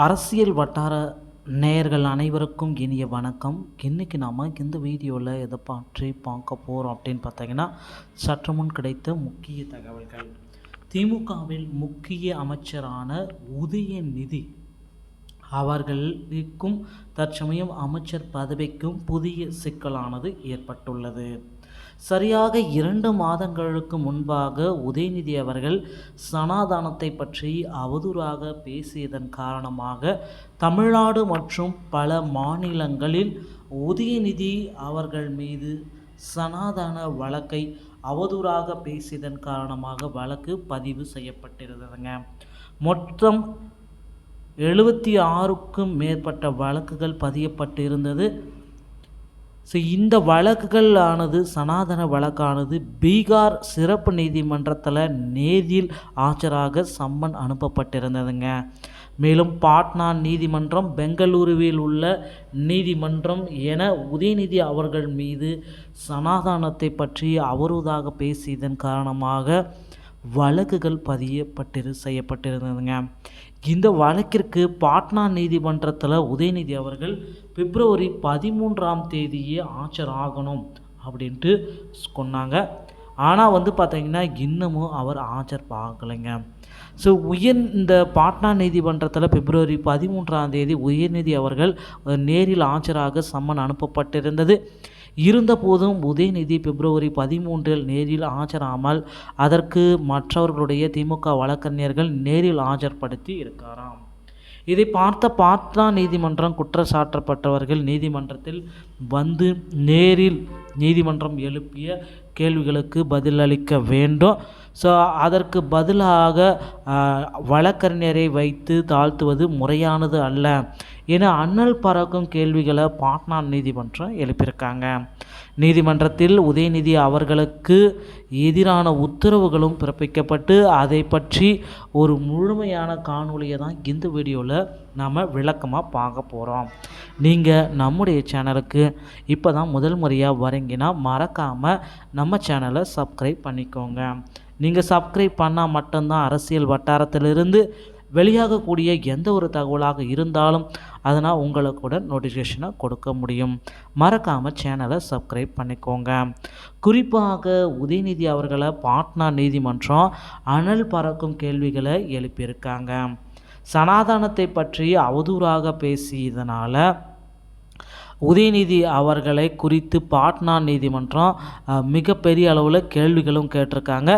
அரசியல் வட்டார நேயர்கள் அனைவருக்கும் இனிய வணக்கம். இன்றைக்கி நாம் இந்த வீடியோவில் எதை பற்றி பார்க்க போகிறோம் அப்படின்னு பார்த்தீங்கன்னா, சற்று முன் கிடைத்த முக்கிய தகவல்கள். திமுகவில் முக்கிய அமைச்சரான உதயநிதி அவர்களுக்கும் தற்சமயம் அமைச்சர் பதவிக்கும் புதிய சிக்கலானது ஏற்பட்டுள்ளது. சரியாக 2 மாதங்களுக்கு முன்பாக உதயநிதி அவர்கள் சனாதனத்தை பற்றி அவதூறாக பேசியதன் காரணமாக தமிழ்நாடு மற்றும் பல மாநிலங்களில் உதயநிதி அவர்கள் மீது சனாதன வழக்கை அவதூறாக பேசியதன் காரணமாக வழக்கு பதிவு செய்யப்பட்டிருந்ததுங்க. மொத்தம் 76க்கும் மேற்பட்ட வழக்குகள் பதியப்பட்டிருந்தது. இந்த வழக்குகள் சனாதன வழக்கானது பீகார் சிறப்பு நீதிமன்றத்தில் நேரில் ஆஜராக சம்மன் அனுப்பப்பட்டிருந்ததுங்க. மேலும் பாட்னா நீதிமன்றம், பெங்களூருவில் உள்ள நீதிமன்றம் என உதயநிதி அவர்கள் மீது சனாதனத்தை பற்றி அவதூறாக பேசியதன் காரணமாக வழக்குகள் செய்யப்பட்டிருந்ததுங்க. இந்த வழக்கிற்கு பாட்னா நீதிமன்றத்தில் உதயநிதி அவர்கள் பிப்ரவரி 13ஆம் தேதியே ஆஜராகணும் அப்படின்ட்டு சொன்னாங்க. ஆனால் பார்த்திங்கன்னா இன்னமும் அவர் ஆஜர் பார்க்கலைங்க. இந்த பாட்னா நீதிமன்றத்தில் பிப்ரவரி 13ஆம் தேதி உதயநிதி அவர்கள் நேரில் ஆஜராக சம்மன் அனுப்பப்பட்டிருந்தது. இருந்தபோதும் உதயநிதி பிப்ரவரி 13இல் நேரில் ஆஜராமல் அதற்கு மற்றவர்களுடைய திமுக வழக்கறிஞர்கள் நேரில் ஆஜர்படுத்தி இருக்காராம். இதை பார்த்த பாட்னா நீதிமன்றம் குற்றச்சாட்டப்பட்டவர்கள் நீதிமன்றத்தில் வந்து நேரில் நீதிமன்றம் எழுப்பிய கேள்விகளுக்கு பதிலளிக்க வேண்டும். அதற்கு பதிலாக வழக்கறிஞரை வைத்து தாழ்த்துவது முறையானது அல்ல என அண்ணல் பறக்கும் கேள்விகளை பாட்னா நீதிமன்றம் எழுப்பியிருக்காங்க. நீதிமன்றத்தில் உதயநிதி அவர்களுக்கு எதிரான உத்தரவுகளும் பிறப்பிக்கப்பட்டு அதை பற்றி ஒரு முழுமையான காணொலியை தான் இந்த வீடியோவில் நாம் விளக்கமாக பார்க்க போகிறோம். நீங்கள் நம்முடைய சேனலுக்கு இப்போ தான் முதல் முறையாக வரீங்கன்னா மறக்காமல் நம்ம சேனலை சப்ஸ்கிரைப் பண்ணிக்கோங்க. நீங்கள் சப்ஸ்கிரைப் பண்ணால் மட்டும்தான் அரசியல் வட்டாரத்திலிருந்து வெளியாகக்கூடிய எந்த ஒரு தகவலாக இருந்தாலும் அதனால் உங்களுக்கு கூட நோட்டிஃபிகேஷனை கொடுக்க முடியும். மறக்காமல் சேனலை சப்ஸ்கிரைப் பண்ணிக்கோங்க. குறிப்பாக உதயநிதி அவர்களை பாட்னா நீதிமன்றம் அனல் பறக்கும் கேள்விகளை எழுப்பியிருக்காங்க. சனாதனத்தை பற்றி அவதூறாக பேசியதனால் உதயநிதி அவர்களை குறித்து பாட்னா நீதிமன்றம் மிகப்பெரிய அளவில் கேள்விகளும் கேட்டிருக்காங்க.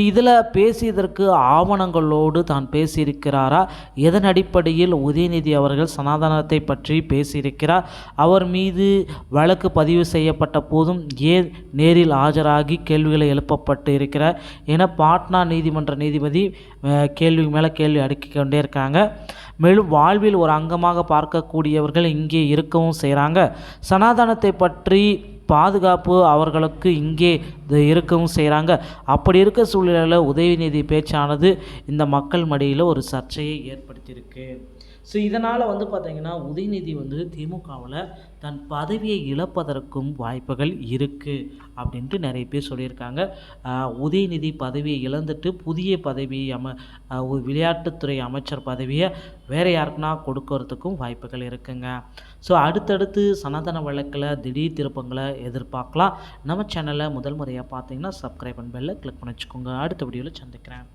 இதில் பேசியதற்கு ஆவணங்களோடு தான் பேசியிருக்கிறாரா, எதன் அடிப்படையில் உதயநிதி அவர்கள் சனாதனத்தை பற்றி பேசியிருக்கிறார், அவர் மீது வழக்கு பதிவு செய்யப்பட்ட போதும் ஏன் நேரில் ஆஜராகி கேள்விகளை எழுப்பப்பட்டு இருக்கிறார் என பாட்னா நீதிமன்ற நீதிபதி கேள்வி மேலே கேள்வி அடுக்கி கொண்டே இருக்காங்க. மேலும் வாழ்வில் ஒரு அங்கமாக பார்க்கக்கூடியவர்கள் இங்கே இருக்கவும் செய்கிறாங்க. சனாதனத்தை பற்றி பாதுகாப்பு அவர்களுக்கு இங்கே இருக்கவும் செய்கிறாங்க. அப்படி இருக்க சூழ்நிலையில் உதயநிதி பேச்சானது இந்த மக்கள் மடியில் ஒரு சர்ச்சையை ஏற்படுத்தியிருக்கு. இதனால் பார்த்திங்கன்னா உதயநிதி திமுகவில் தன் பதவியை இழப்பதற்கும் வாய்ப்புகள் இருக்குது அப்படின்ட்டு நிறைய பேர் சொல்லியிருக்காங்க. உதயநிதி பதவியை இழந்துட்டு புதிய பதவி விளையாட்டுத்துறை அமைச்சர் பதவியை வேறு யாருக்குன்னா கொடுக்கறதுக்கும் வாய்ப்புகள் இருக்குங்க. அடுத்தடுத்து சனாதன வழக்கில் திடீர் திருப்பங்களை எதிர்பார்க்கலாம். நம்ம சேனலை முதல் முறையாக பார்த்தீங்கன்னா சப்ஸ்கிரைப் பண்ண பெல்லை கிளிக் பண்ணி வச்சுக்கோங்க. அடுத்த வீடியோவில் சந்திக்கிறேன்.